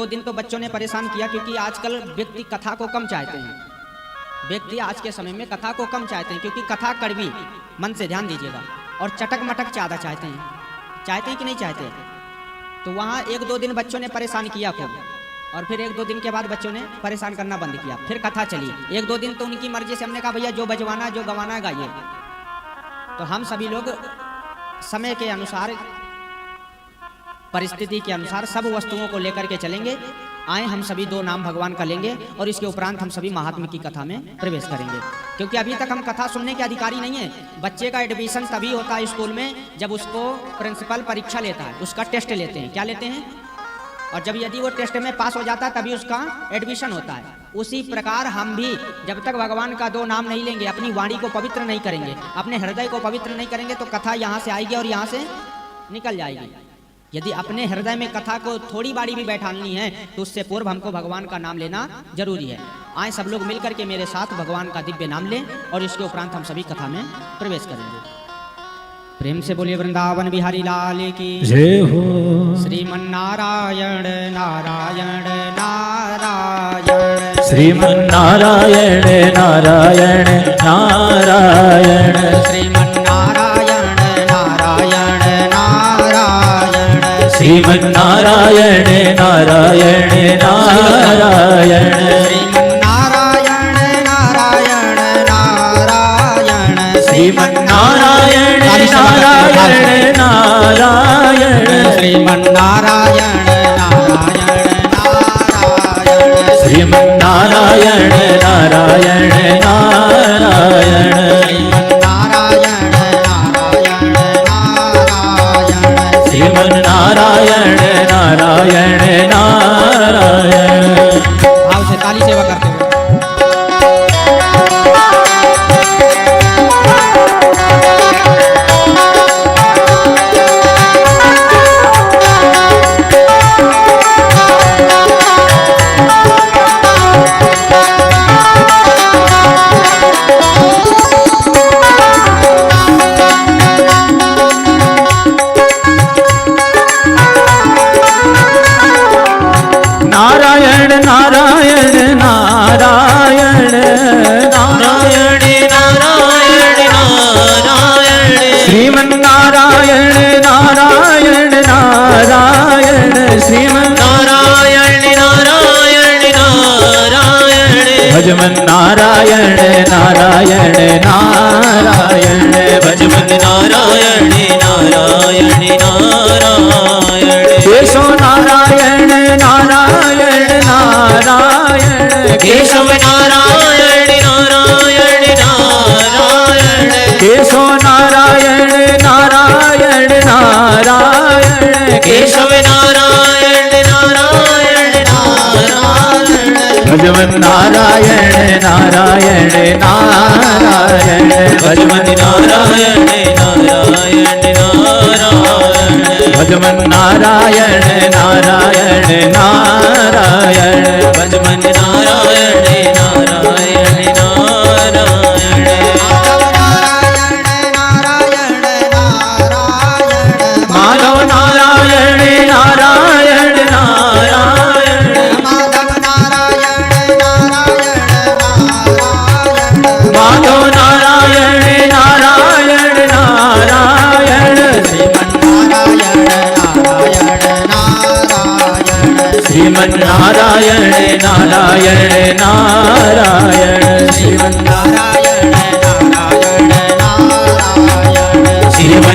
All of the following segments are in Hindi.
दो दिन तो बच्चों ने परेशान किया, क्योंकि आजकल व्यक्ति कथा को कम चाहते हैं। व्यक्ति आज के समय में कथा को कम चाहते हैं, क्योंकि कथा कड़वी, मन से ध्यान दीजिएगा, और चटक मटक ज़्यादा चाहते हैं कि नहीं चाहते। तो वहाँ एक दो दिन बच्चों ने परेशान किया खूब, और फिर एक दो दिन के बाद बच्चों ने परेशान करना बंद किया, फिर कथा चली। एक दो दिन तो उनकी मर्जी से हमने कहा भैया जो बजवाना जो गवाना गाइए। तो हम सभी लोग समय के अनुसार, परिस्थिति के अनुसार सब वस्तुओं को लेकर के चलेंगे। आए हम सभी दो नाम भगवान का लेंगे और इसके उपरांत हम सभी महात्मा की कथा में प्रवेश करेंगे, क्योंकि अभी तक हम कथा सुनने के अधिकारी नहीं है। बच्चे का एडमिशन तभी होता है स्कूल में जब उसको प्रिंसिपल परीक्षा लेता है, उसका टेस्ट लेते हैं। क्या लेते हैं? और जब यदि वो टेस्ट में पास हो जाता है तभी उसका एडमिशन होता है। उसी प्रकार हम भी जब तक भगवान का दो नाम नहीं लेंगे, अपनी वाणी को पवित्र नहीं करेंगे, अपने हृदय को पवित्र नहीं करेंगे, तो कथा यहाँ से आएगी और यहाँ से निकल जाएगी। यदि अपने हृदय में कथा को थोड़ी बारी भी बैठानी है तो उससे पूर्व हमको भगवान का नाम लेना जरूरी है। आए सब लोग मिलकर के मेरे साथ भगवान का दिव्य नाम लें और इसके उपरांत हम सभी कथा में प्रवेश करेंगे। प्रेम से बोलिए वृंदावन बिहारी लाल की जय हो। श्रीमन्नारायण नारायण नारायण, श्रीमन्नारायण नारायण नारायण, श्रीमन्नारायण नारायण नारायण, श्रीमन्नारायण नारायण नारायण, श्रीमन्नारायण नारायण नारायण, श्रीमन्नारायण नारायण नारायण, श्रीमन्नारायण नारायण नारायण, श्रीमन्नारायण नारायण नारायण, श्रीमन्नारायण नारायण नारायण। भाव से ताली सेवा करते हुए नारायण नारायण नारायण नारायण नारायण नारायण, श्रीमन्नारायण नारायण नारायण, श्रीमन्नारायण नारायण नारायण, भजमन नारायण नारायण नारायण, भजमन नारायण नारायण नारायण, केशव नारायण नारायण नारायण, केशव नारायण नारायण नारायण, केशव नारायण नारायण नारायण, केशव नारायण नारायण नारायण, भजमन नारायण नारायण नारायण, भजमन नारायण नारायण नारायण, भजमन नारायण नारायण नारायण, भजमन नारायण नारायण नारायण, माधव नारायण नारायण नारायण, माधव नारायण नारायण नारायण, श्रीमन्नारायण नारायण नारायण, श्रीमन्नारायण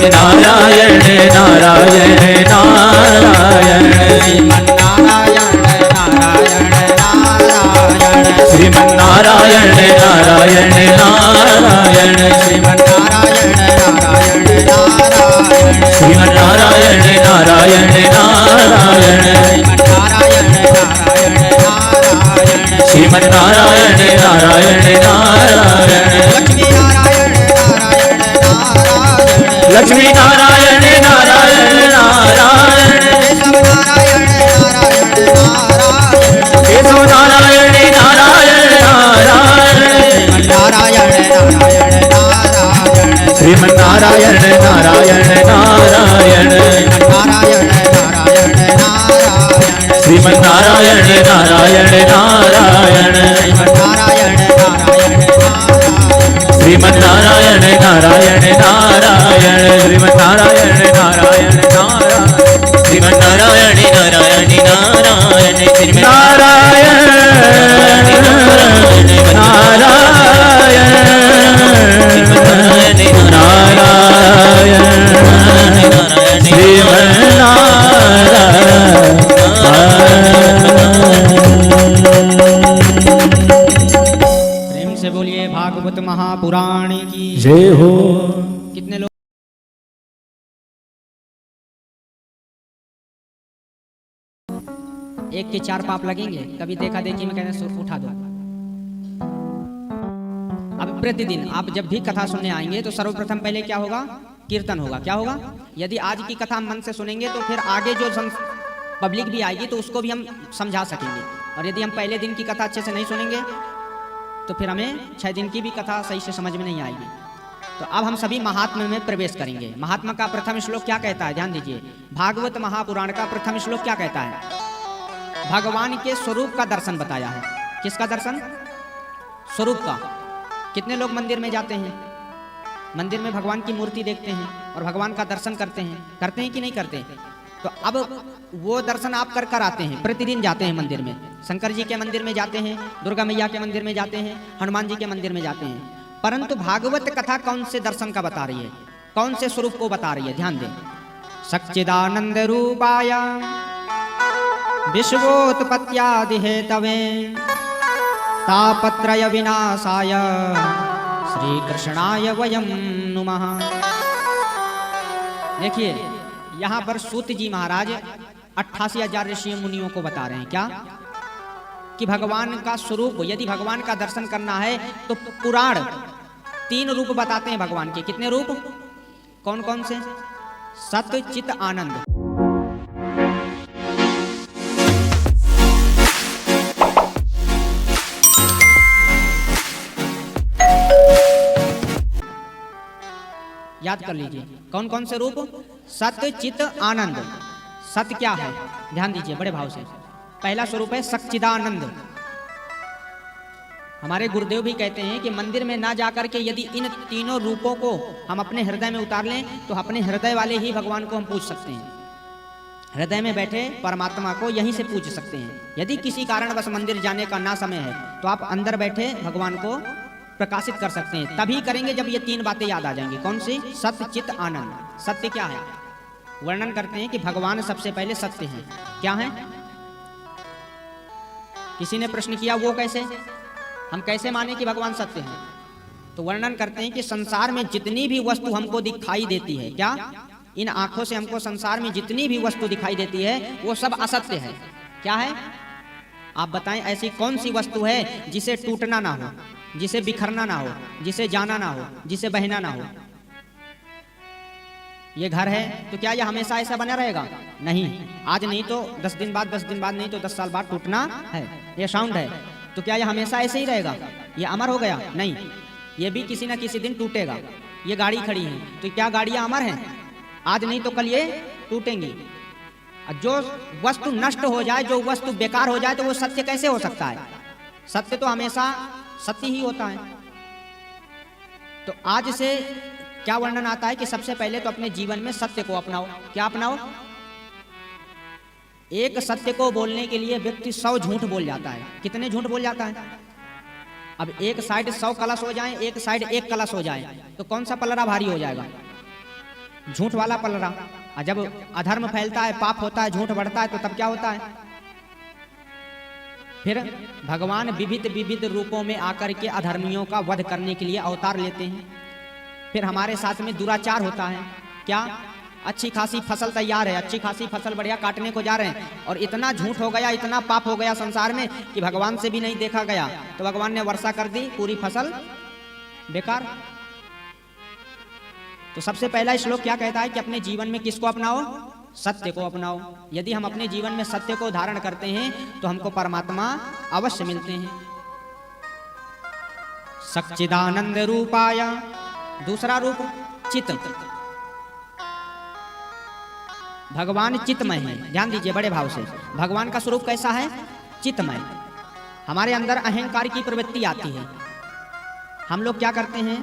नारायण नारायण, श्रीमन्नारायण नारायण नारायण, श्रीमन्नारायण नारायण नारायण, श्रीमन्नारायण नारायण नारायण, श्रीमन्नारायण नारायण नारायण, लक्ष्मी नारायण नारायण नारायण, केशव नारायण नारायण नारायण, श्रीमन्नारायण नारायण नारायण, श्रीमन्नारायण नारायण नारायण नारायण नारायण नारायण श्रीमन्नारायण नारायण नारायण श्रीमन्नारायण नारायण नारायण श्रीमन्नारायण नारायण नारायण श्रीमन्नारायण प्रेम से बोलिए भागवत महापुराण की जय हो। कितने लोग एक के 4 पाप लगेंगे? कभी देखा देखी में कहने सुर उठा दो। अब प्रतिदिन आप जब भी कथा सुनने आएंगे तो सर्वप्रथम पहले क्या होगा? कीर्तन होगा। क्या होगा? यदि आज की कथा हम मन से सुनेंगे तो फिर आगे जो पब्लिक भी आएगी तो उसको भी हम समझा सकेंगे। और यदि हम पहले दिन की कथा अच्छे से नहीं सुनेंगे तो फिर हमें 6 दिन की भी कथा सही से समझ में नहीं आएगी। तो अब हम सभी महात्म्य में प्रवेश करेंगे। महात्मा का प्रथम श्लोक क्या कहता है? ध्यान दीजिए। भागवत महापुराण का प्रथम श्लोक क्या कहता है? भगवान के स्वरूप का दर्शन बताया है। किसका दर्शन? स्वरूप का। कितने लोग मंदिर में जाते हैं? मंदिर में भगवान की मूर्ति देखते हैं और भगवान का दर्शन करते हैं कि नहीं करते? तो अब वो दर्शन आप कर कर आते हैं, प्रतिदिन जाते हैं मंदिर में। शंकर जी के मंदिर में जाते हैं, दुर्गा मैया के मंदिर में जाते हैं, हनुमान जी के मंदिर में जाते हैं। परंतु भागवत कथा कौन से दर्शन का बता रही है? कौन से स्वरूप को बता रही है? ध्यान दें। सच्चिदानंद रूपाय विश्वोत्पत्त्यादि हेतवे तापत्रय विनाशाय श्री कृष्णाय वयं नुमः। देखिए यहाँ पर सूत जी महाराज 88,000 ऋषि मुनियों को बता रहे हैं क्या? कि भगवान का स्वरूप, यदि भगवान का दर्शन करना है तो पुराण 3 रूप बताते हैं भगवान के। कितने रूप? कौन कौन से? सत चित आनंद। याद कर लीजिए कौन कौन से रूप? सत्य चित आनंद। सत्य क्या है? ध्यान दीजिए बड़े भाव से। पहला स्वरूप है सच्चिदानंद। हमारे गुरुदेव भी कहते हैं कि मंदिर में ना जाकर के यदि इन तीनों रूपों को हम अपने हृदय में उतार लें तो अपने हृदय वाले ही भगवान को हम पूज सकते हैं। हृदय में बैठे परमात्मा को यहीं से पूज सकते हैं। यदि किसी कारणवश मंदिर जाने का ना समय है तो आप अंदर बैठे भगवान को प्रकाशित कर सकते हैं। तभी करेंगे जब ये 3 बातें याद आ जाएंगी। कौन सी? सत्य चित आनंद। सत्य क्या है? वर्णन करते हैं कि भगवान सबसे पहले सत्य हैं। क्या है? किसी ने प्रश्न किया वो कैसे? हम कैसे माने कि भगवान सत्य हैं? तो वर्णन करते हैं कि संसार में जितनी भी वस्तु हमको दिखाई देती है, क्या इन आंखों से हमको संसार में जितनी भी वस्तु दिखाई देती है वो सब असत्य है। क्या है? आप बताएं ऐसी कौन सी वस्तु है जिसे टूटना ना हो, जिसे बिखरना ना हो, जिसे जाना ना हो, जिसे बहना ना हो? ये घर है तो क्या ये हमेशा ऐसा बना रहेगा? नहीं। आज नहीं तो 10 दिन बाद, 10 दिन बाद नहीं तो 10 साल बाद टूटना है। ये साउंड है तो क्या ये हमेशा ऐसे ही रहेगा? ये अमर हो गया? नहीं, ये भी किसी ना किसी दिन टूटेगा। ये गाड़ी खड़ी है तो क्या गाड़ियां अमर हैं? आज नहीं तो कल ये टूटेंगी। जो वस्तु नष्ट हो जाए, जो वस्तु बेकार हो जाए तो वो सत्य कैसे हो सकता है? सत्य तो हमेशा सत्य ही होता है। तो आज से क्या वर्णन आता है कि सबसे पहले तो अपने जीवन में सत्य को अपनाओ। क्या अपनाओ? एक सत्य को बोलने के लिए व्यक्ति 100 झूठ बोल जाता है। कितने झूठ बोल जाता है? अब एक साइड 100 कलश हो जाए, एक साइड 1 कलश हो जाए तो कौन सा पलड़ा भारी हो जाएगा? झूठ वाला पलड़ा। और जब अधर्म फैलता है, पाप होता है, झूठ बढ़ता है तो तब क्या होता है? फिर भगवान विविध विविध रूपों में आकर के अधर्मियों का वध करने के लिए अवतार लेते हैं। फिर हमारे साथ में दुराचार होता है। क्या? अच्छी खासी फसल तैयार है, अच्छी खासी फसल बढ़िया काटने को जा रहे हैं और इतना झूठ हो गया, इतना पाप हो गया संसार में कि भगवान से भी नहीं देखा गया तो भगवान ने वर्षा कर दी, पूरी फसल बेकार। तो सबसे पहला श्लोक क्या कहता है कि अपने जीवन में किसको अपनाओ? सत्य को अपनाओ। यदि हम अपने जीवन में सत्य को धारण करते हैं तो हमको परमात्मा अवश्य मिलते हैं। सच्चिदानंद रूपाय। दूसरा रूप चित। भगवान चित्तमय है। ध्यान दीजिए बड़े भाव से, भगवान का स्वरूप कैसा है? चित्तमय। हमारे अंदर अहंकार की प्रवृत्ति आती है। हम लोग क्या करते हैं,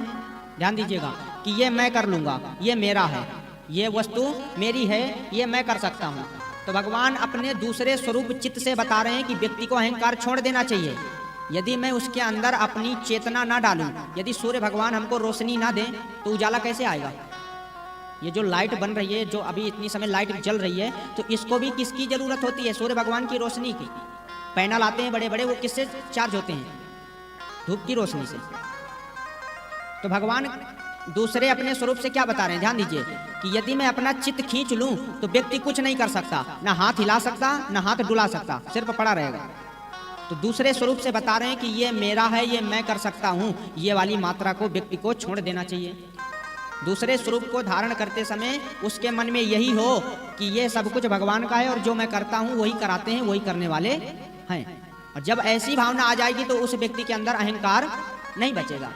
ध्यान दीजिएगा, कि ये मैं कर लूंगा, ये मेरा है, ये वस्तु मेरी है, ये मैं कर सकता हूँ। तो भगवान अपने दूसरे स्वरूप चित्त से बता रहे हैं कि व्यक्ति को अहंकार छोड़ देना चाहिए। यदि मैं उसके अंदर अपनी चेतना ना डालूं, यदि सूर्य भगवान हमको रोशनी ना दें तो उजाला कैसे आएगा? ये जो लाइट बन रही है, जो अभी इतनी समय लाइट जल रही है, तो इसको भी किसकी जरूरत होती है? सूर्य भगवान की रोशनी की। पैनल आते हैं बड़े बड़े, वो किससे चार्ज होते हैं? धूप की रोशनी से। तो भगवान दूसरे अपने स्वरूप से क्या बता रहे हैं? ध्यान दीजिए कि यदि मैं अपना चित्त खींच लूं तो व्यक्ति कुछ नहीं कर सकता, ना हाथ हिला सकता, ना हाथ डुला सकता, सिर्फ पड़ा रहेगा। तो दूसरे स्वरूप से बता रहे हैं कि ये मेरा है, ये मैं कर सकता हूं, ये वाली मात्रा को व्यक्ति को छोड़ देना चाहिए। दूसरे स्वरूप को धारण करते समय उसके मन में यही हो कि ये सब कुछ भगवान का है और जो मैं करता हूं वही कराते हैं, वही करने वाले हैं। और जब ऐसी भावना आ जाएगी तो उस व्यक्ति के अंदर अहंकार नहीं बचेगा।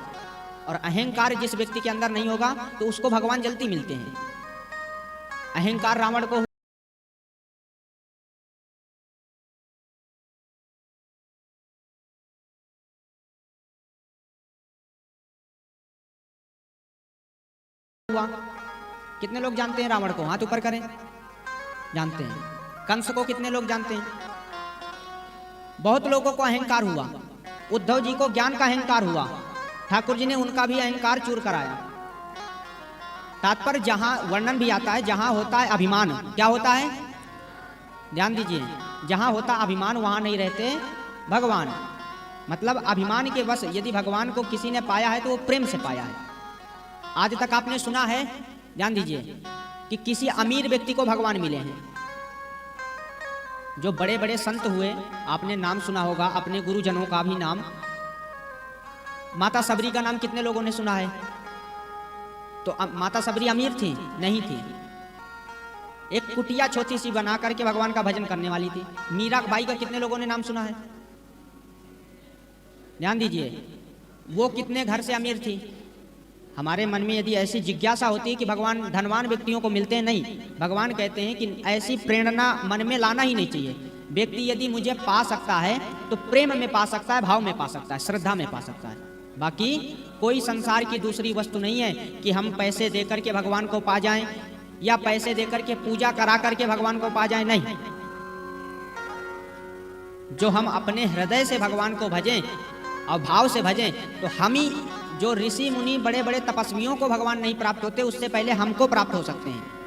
और अहंकार जिस व्यक्ति के अंदर नहीं होगा तो उसको भगवान जल्दी मिलते हैं। अहंकार रावण को हुआ। कितने लोग जानते हैं रावण को? हाथ ऊपर करें। जानते हैं। कंस को कितने लोग जानते हैं? बहुत लोगों को अहंकार हुआ। उद्धव जी को ज्ञान का अहंकार हुआ, ठाकुर जी ने उनका भी अहंकार चूर कराया। तात्पर्य जहां वर्णन भी आता है, जहां होता है अभिमान, क्या होता है? ध्यान दीजिए, जहां होता अभिमान वहां नहीं रहते भगवान। मतलब अभिमान के वश यदि भगवान को किसी ने पाया है तो वो प्रेम से पाया है। आज तक आपने सुना है, ध्यान दीजिए, कि किसी अमीर व्यक्ति को भगवान मिले हैं? जो बड़े बड़े संत हुए, आपने नाम सुना होगा, अपने गुरुजनों का भी नाम। माता सबरी का नाम कितने लोगों ने सुना है? तो माता सबरी अमीर थी? नहीं थी। एक कुटिया छोटी सी बना करके भगवान का भजन करने वाली थी। मीरा बाई का कितने लोगों ने नाम सुना है? ध्यान दीजिए, वो कितने घर से अमीर थी। हमारे मन में यदि ऐसी जिज्ञासा होती है कि भगवान धनवान व्यक्तियों को मिलते हैं, नहीं, भगवान कहते हैं कि ऐसी प्रेरणा मन में लाना ही नहीं चाहिए। व्यक्ति यदि मुझे पा सकता है तो प्रेम में पा सकता है, भाव में पा सकता है, श्रद्धा में पा सकता है। बाकी कोई संसार की दूसरी वस्तु नहीं है कि हम पैसे दे करके भगवान को पा जाएं या पैसे दे करके पूजा करा करके भगवान को पा जाएं। नहीं, जो हम अपने हृदय से भगवान को भजें और भाव से भजें, तो हम ही, जो ऋषि मुनि बड़े बड़े तपस्वियों को भगवान नहीं प्राप्त होते, उससे पहले हमको प्राप्त हो सकते हैं।